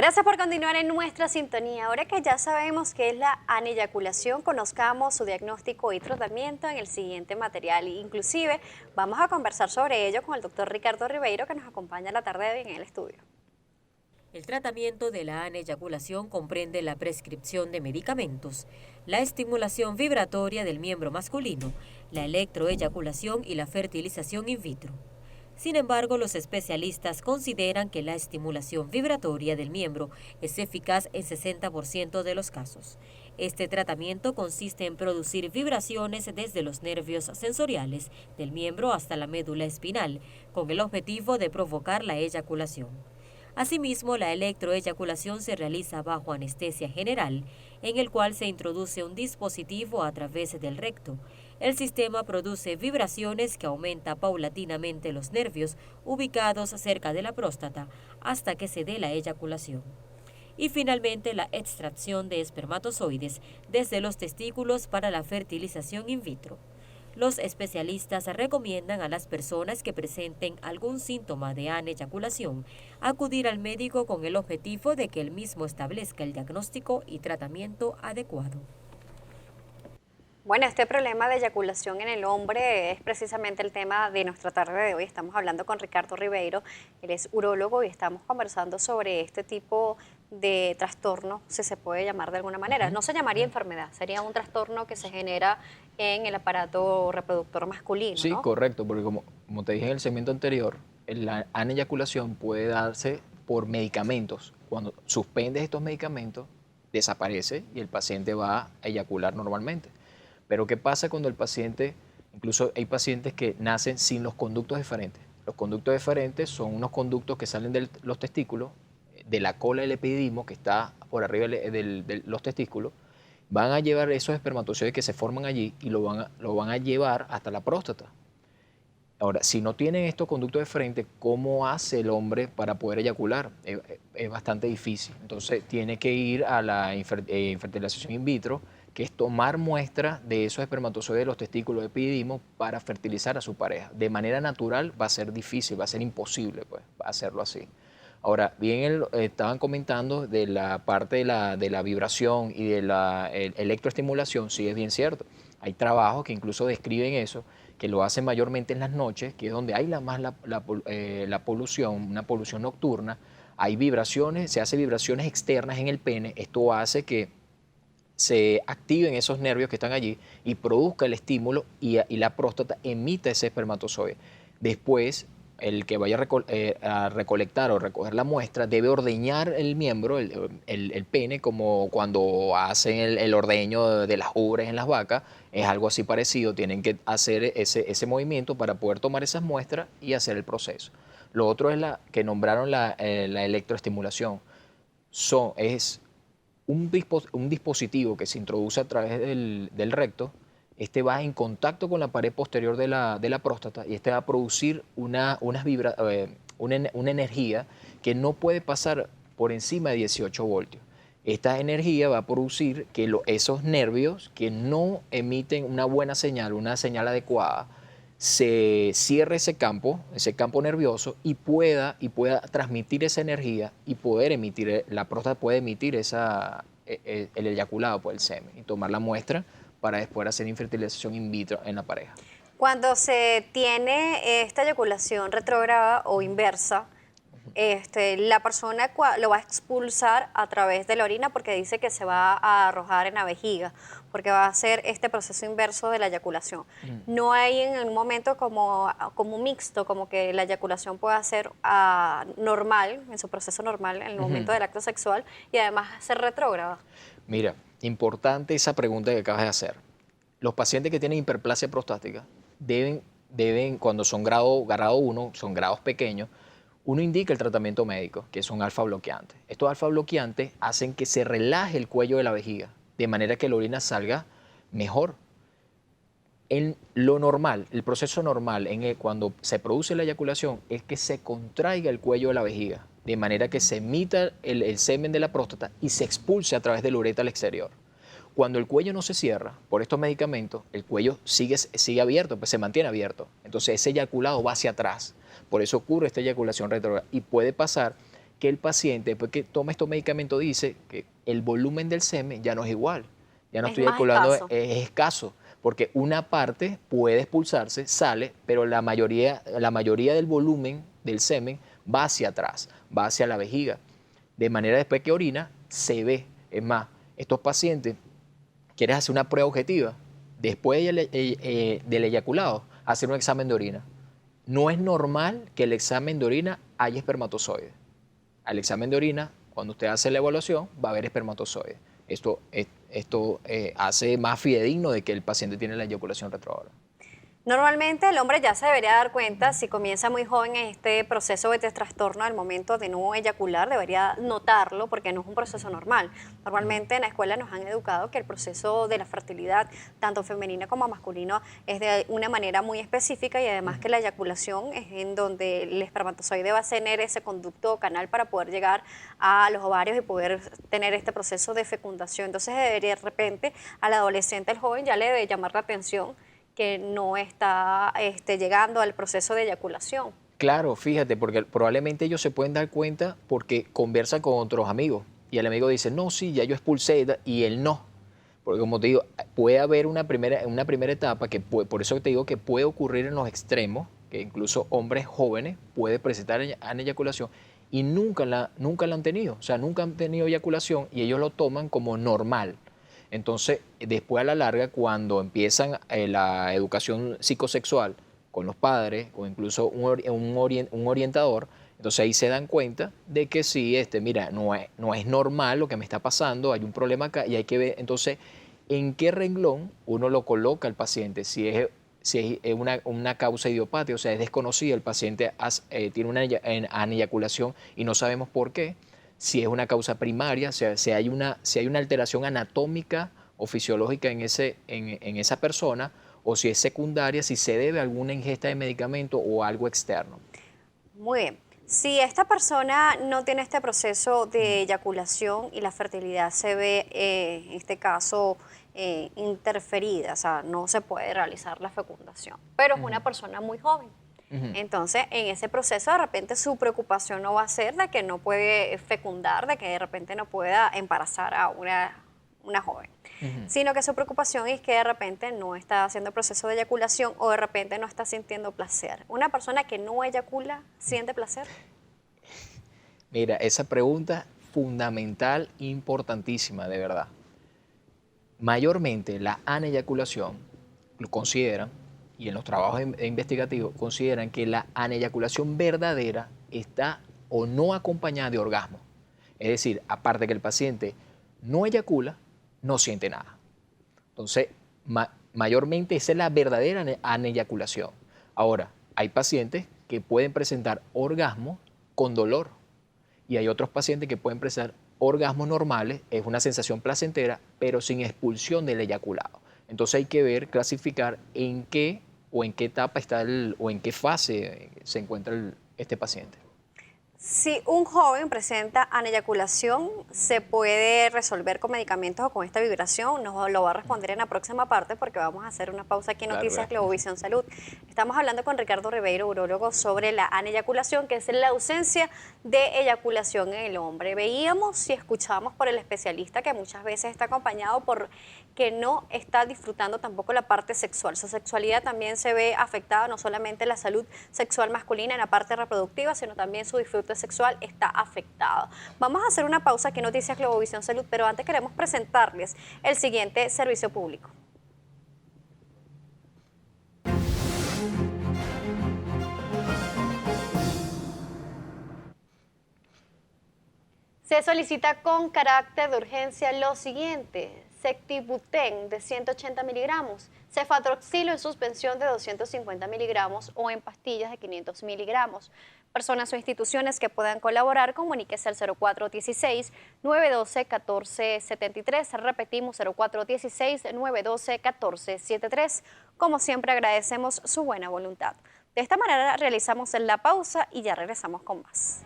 Gracias por continuar en nuestra sintonía. Ahora que ya sabemos qué es la aneyaculación, conozcamos su diagnóstico y tratamiento en el siguiente material. Inclusive vamos a conversar sobre ello con el doctor Ricardo Ribeiro, que nos acompaña la tarde de hoy en el estudio. El tratamiento de la aneyaculación comprende la prescripción de medicamentos, la estimulación vibratoria del miembro masculino, la electroeyaculación y la fertilización in vitro. Sin embargo, los especialistas consideran que la estimulación vibratoria del miembro es eficaz en 60% de los casos. Este tratamiento consiste en producir vibraciones desde los nervios sensoriales del miembro hasta la médula espinal, con el objetivo de provocar la eyaculación. Asimismo, la electroeyaculación se realiza bajo anestesia general, en el cual se introduce un dispositivo a través del recto. El sistema produce vibraciones que aumenta paulatinamente los nervios ubicados cerca de la próstata hasta que se dé la eyaculación. Y finalmente, la extracción de espermatozoides desde los testículos para la fertilización in vitro. Los especialistas recomiendan a las personas que presenten algún síntoma de aneyaculación acudir al médico con el objetivo de que él mismo establezca el diagnóstico y tratamiento adecuado. Bueno, este problema de eyaculación en el hombre es precisamente el tema de nuestra tarde de hoy. Estamos hablando con Ricardo Ribeiro, él es urólogo y estamos conversando sobre este tipo de trastorno, si se puede llamar de alguna manera. No se llamaría enfermedad, sería un trastorno que se genera en el aparato reproductor masculino, Sí, ¿no? correcto, porque como te dije en el segmento anterior, la aneyaculación puede darse por medicamentos. Cuando suspendes estos medicamentos, desaparece y el paciente va a eyacular normalmente. Pero ¿qué pasa cuando el paciente, incluso hay pacientes que nacen sin los conductos deferentes? Los conductos deferentes son unos conductos que salen de los testículos, de la cola del epididimo, que está por arriba de los testículos, van a llevar esos espermatozoides que se forman allí y lo van a llevar hasta la próstata. Ahora, si no tienen estos conductos deferentes, ¿cómo hace el hombre para poder eyacular? Es bastante difícil. Entonces, tiene que ir a la fertilización in vitro, que es tomar muestras de esos espermatozoides de los testículos de epididimo para fertilizar a su pareja. De manera natural va a ser difícil, va a ser imposible pues, hacerlo así. Ahora, bien estaban comentando de la parte de la vibración y de la electroestimulación, sí es bien cierto. Hay trabajos que incluso describen eso, que lo hacen mayormente en las noches, que es donde hay la polución, una polución nocturna. Hay vibraciones, se hace vibraciones externas en el pene. Esto hace que se activen esos nervios que están allí y produzca el estímulo y la próstata emita ese espermatozoide. Después, el que vaya a recolectar o recoger la muestra debe ordeñar el miembro, el pene, como cuando hacen el ordeño de las ubres en las vacas. Es algo así parecido, tienen que hacer ese movimiento para poder tomar esas muestras y hacer el proceso. Lo otro es la que nombraron la electroestimulación. Es un dispositivo que se introduce a través del recto. Este va en contacto con la pared posterior de la próstata y este va a producir una energía que no puede pasar por encima de 18 voltios. Esta energía va a producir que esos nervios que no emiten una buena señal, una señal adecuada, se cierre ese campo nervioso y pueda transmitir esa energía y poder emitir, la próstata puede emitir el eyaculado por el semen y tomar la muestra para después hacer infertilización in vitro en la pareja. Cuando se tiene esta eyaculación retrógrada o inversa, la persona lo va a expulsar a través de la orina porque dice que se va a arrojar en la vejiga, porque va a hacer este proceso inverso de la eyaculación. No hay en un momento como mixto, como que la eyaculación pueda ser normal, en su proceso normal, en el momento del acto sexual, y además ser retrógrada. Mira, importante esa pregunta que acabas de hacer. Los pacientes que tienen hiperplasia prostática deben cuando son grado 1, son grados pequeños, uno indica el tratamiento médico, que son alfa bloqueantes. Estos alfa bloqueantes hacen que se relaje el cuello de la vejiga, de manera que la orina salga mejor. En lo normal, el proceso normal cuando se produce la eyaculación es que se contraiga el cuello de la vejiga, de manera que se emita el semen de la próstata y se expulse a través de la uretra al exterior. Cuando el cuello no se cierra por estos medicamentos, el cuello sigue abierto, pues se mantiene abierto. Entonces ese eyaculado va hacia atrás. Por eso ocurre esta eyaculación retrógrada y puede pasar que el paciente, después que toma estos medicamentos, dice que el volumen del semen ya no es igual, ya no Es estoy más eyaculando, escaso. es escaso, porque una parte puede expulsarse, sale, pero la mayoría del volumen del semen va hacia atrás, va hacia la vejiga, de manera después que orina, se ve. Es más, estos pacientes, quieres hacer una prueba objetiva, después del eyaculado, hacer un examen de orina. No es normal que el examen de orina haya espermatozoides. Al examen de orina, cuando usted hace la evaluación, va a haber espermatozoides. Esto hace más fidedigno de que el paciente tiene la eyaculación retrógrada. Normalmente el hombre ya se debería dar cuenta, si comienza muy joven en este proceso de este trastorno al momento de no eyacular, debería notarlo porque no es un proceso normal. Normalmente en la escuela nos han educado que el proceso de la fertilidad, tanto femenina como masculino, es de una manera muy específica y además que la eyaculación es en donde el espermatozoide va a tener ese conducto o canal para poder llegar a los ovarios y poder tener este proceso de fecundación. Entonces debería de repente al adolescente, al joven, ya le debe llamar la atención que no está llegando al proceso de eyaculación. Claro, fíjate, porque probablemente ellos se pueden dar cuenta porque conversan con otros amigos y el amigo dice, no, sí, ya yo expulsé y él no. Porque como te digo, puede haber una primera etapa que por eso te digo que puede ocurrir en los extremos, que incluso hombres jóvenes pueden presentar eyaculación y nunca la han tenido, o sea, nunca han tenido eyaculación y ellos lo toman como normal. Entonces, después a la larga, cuando empiezan la educación psicosexual con los padres o incluso un orientador, entonces ahí se dan cuenta de que sí, mira, no es normal lo que me está pasando, hay un problema acá y hay que ver entonces en qué renglón uno lo coloca al paciente, si es una causa idiopática, o sea, es desconocida, el paciente tiene una eyaculación y no sabemos por qué, si es una causa primaria, o sea, si hay una alteración anatómica o fisiológica en esa persona, o si es secundaria, si se debe a alguna ingesta de medicamento o algo externo. Muy bien. Si esta persona no tiene este proceso de eyaculación y la fertilidad se ve, en este caso, interferida, o sea, no se puede realizar la fecundación, pero es una persona muy joven. Ujú. Entonces, en ese proceso, de repente, su preocupación no va a ser de que no puede fecundar, de que de repente no pueda embarazar a una joven, Ujú. sino que su preocupación es que de repente no está haciendo el proceso de eyaculación o de repente no está sintiendo placer. Una persona que no eyacula, ¿siente placer? Mira, esa pregunta fundamental, importantísima, de verdad. Mayormente la aneyaculación lo consideran, y en los trabajos investigativos consideran que la aneyaculación verdadera está o no acompañada de orgasmo. Es decir, aparte que el paciente no eyacula, no siente nada. Entonces, mayormente esa es la verdadera aneyaculación. Ahora, hay pacientes que pueden presentar orgasmo con dolor y hay otros pacientes que pueden presentar orgasmos normales, es una sensación placentera, pero sin expulsión del eyaculado. Entonces hay que ver, clasificar en qué etapa está o en qué fase se encuentra este paciente. Si un joven presenta aneyaculación, ¿se puede resolver con medicamentos o con esta vibración? Nos lo va a responder en la próxima parte porque vamos a hacer una pausa aquí en Claro, Noticias claro. Globovisión Salud. Estamos hablando con Ricardo Ribeiro, urólogo, sobre la aneyaculación, que es la ausencia de eyaculación en el hombre. Veíamos y escuchamos por el especialista que muchas veces está acompañado por que no está disfrutando tampoco la parte sexual. Su sexualidad también se ve afectada, no solamente la salud sexual masculina en la parte reproductiva, sino también su disfrute sexual está afectado. Vamos a hacer una pausa aquí en Noticias Globovisión Salud, pero antes queremos presentarles el siguiente servicio público. Se solicita con carácter de urgencia lo siguiente: Sectibuten de 180 miligramos, cefatroxilo en suspensión de 250 miligramos o en pastillas de 500 miligramos. Personas o instituciones que puedan colaborar, comuníquese al 0416-912-1473. Repetimos, 0416-912-1473. Como siempre, agradecemos su buena voluntad. De esta manera realizamos la pausa y ya regresamos con más.